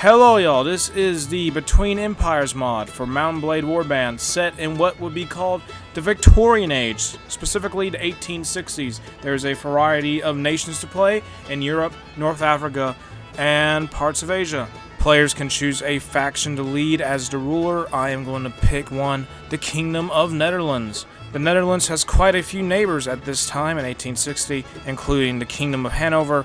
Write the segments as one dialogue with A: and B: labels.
A: Hello y'all, this is the Between Empires mod for Mount & Blade Warband set in what would be called the Victorian Age, specifically the 1860s. There's a variety of nations to play in Europe, North Africa, and parts of Asia. Players can choose a faction to lead as the ruler. I am going to pick one, the Kingdom of Netherlands. The Netherlands has quite a few neighbors at this time in 1860, including the Kingdom of Hanover,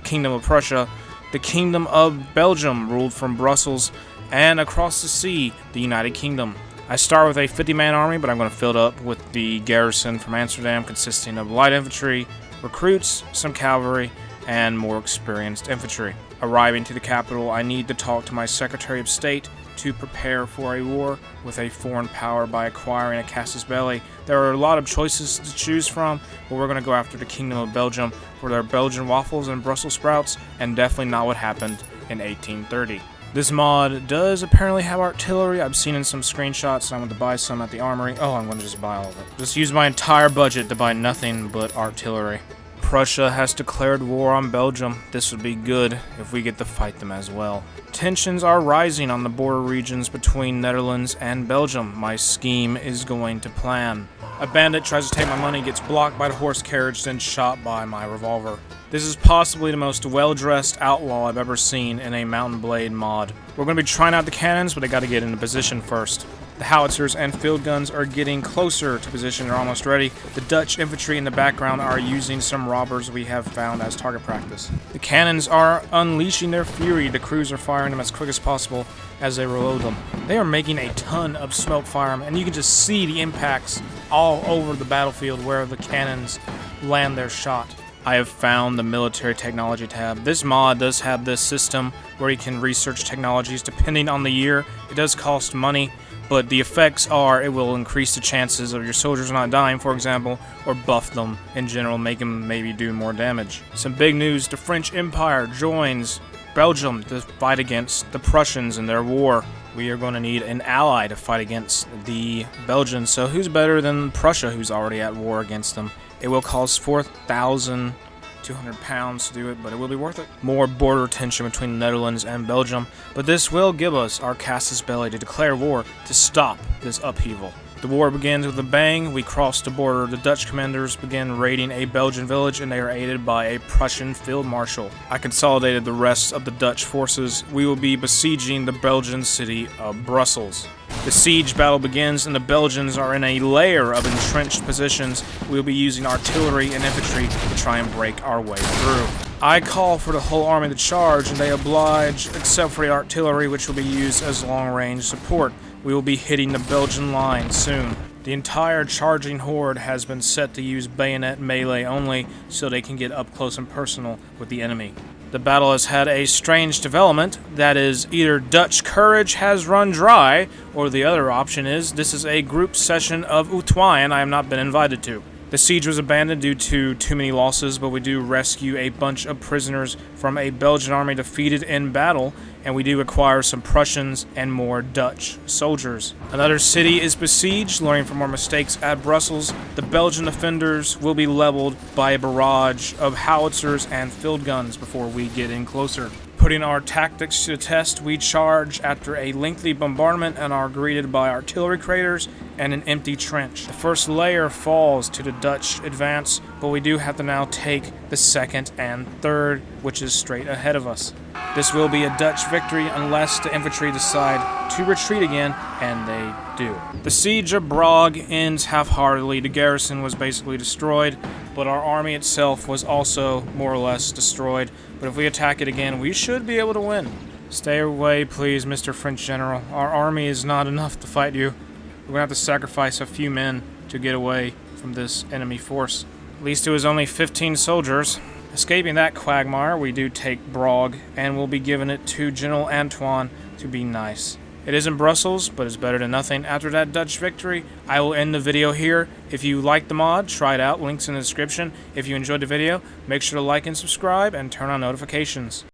A: Kingdom of Prussia, the Kingdom of Belgium, ruled from Brussels, and across the sea, the United Kingdom. I start with a 50-man army, but I'm going to fill it up with the garrison from Amsterdam, consisting of light infantry, recruits, some cavalry, and more experienced infantry. Arriving to the capital, I need to talk to my Secretary of State to prepare for a war with a foreign power by acquiring a casus belli. There are a lot of choices to choose from, but we're going to go after the Kingdom of Belgium for their Belgian waffles and Brussels sprouts, and definitely not what happened in 1830. This mod does apparently have artillery. I've seen in some screenshots, and I'm going to buy some at the armory. Oh, I'm going to just buy all of it. Just use my entire budget to buy nothing but artillery. Prussia has declared war on Belgium. This would be good if we get to fight them as well. Tensions are rising on the border regions between Netherlands and Belgium. My scheme is going to plan. A bandit tries to take my money, gets blocked by the horse carriage, then shot by my revolver. This is possibly the most well-dressed outlaw I've ever seen in a Mount & Blade mod. We're going to be trying out the cannons, but they got to get into position first. The howitzers and field guns are getting closer to position. They're almost ready. The Dutch infantry in the background are using some robbers we have found as target practice. The cannons are unleashing their fury. The crews are firing them as quick as possible as they reload them. They are making a ton of smoke fire, and you can just see the impacts all over the battlefield where the cannons land their shot. I have found the military technology tab. This mod does have this system where you can research technologies depending on the year. It does cost money, but the effects are it will increase the chances of your soldiers not dying, for example, or buff them in general, make them maybe do more damage. Some big news, the French Empire joins Belgium to fight against the Prussians in their war. We are going to need an ally to fight against the Belgians, so who's better than Prussia, who's already at war against them? It will cost 4,200 pounds to do it, but it will be worth it. More border tension between the Netherlands and Belgium, but this will give us our casus belli to declare war to stop this upheaval. The war begins with a bang. We cross the border. The Dutch commanders begin raiding a Belgian village, and they are aided by a Prussian field marshal. I consolidated the rest of the Dutch forces. We will be besieging the Belgian city of Brussels. The siege battle begins, and the Belgians are in a layer of entrenched positions. We will be using artillery and infantry to try and break our way through. I call for the whole army to charge, and they oblige, except for the artillery, which will be used as long-range support. We will be hitting the Belgian line soon. The entire charging horde has been set to use bayonet melee only, so they can get up close and personal with the enemy. The battle has had a strange development. That is, either Dutch courage has run dry, or the other option is this is a group session of Utwine I have not been invited to. The siege was abandoned due to too many losses, but we do rescue a bunch of prisoners from a Belgian army defeated in battle, and we do acquire some Prussians and more Dutch soldiers. Another city is besieged, learning from our mistakes at Brussels. The Belgian defenders will be leveled by a barrage of howitzers and field guns before we get in closer. Putting our tactics to the test, we charge after a lengthy bombardment and are greeted by artillery craters and an empty trench. The first layer falls to the Dutch advance, but we do have to now take the second and third, which is straight ahead of us. This will be a Dutch victory unless the infantry decide to retreat again, and they do. The siege of Prague ends half-heartedly. The garrison was basically destroyed, but our army itself was also more or less destroyed. But if we attack it again, we should be able to win. Stay away, please, Mr. French General. Our army is not enough to fight you. We're going to have to sacrifice a few men to get away from this enemy force. At least it was only 15 soldiers. Escaping that quagmire, we do take Prague, and we'll be giving it to General Antoine to be nice. It isn't Brussels, but it's better than nothing. After that Dutch victory, I will end the video here. If you like the mod, try it out. Links in the description. If you enjoyed the video, make sure to like and subscribe and turn on notifications.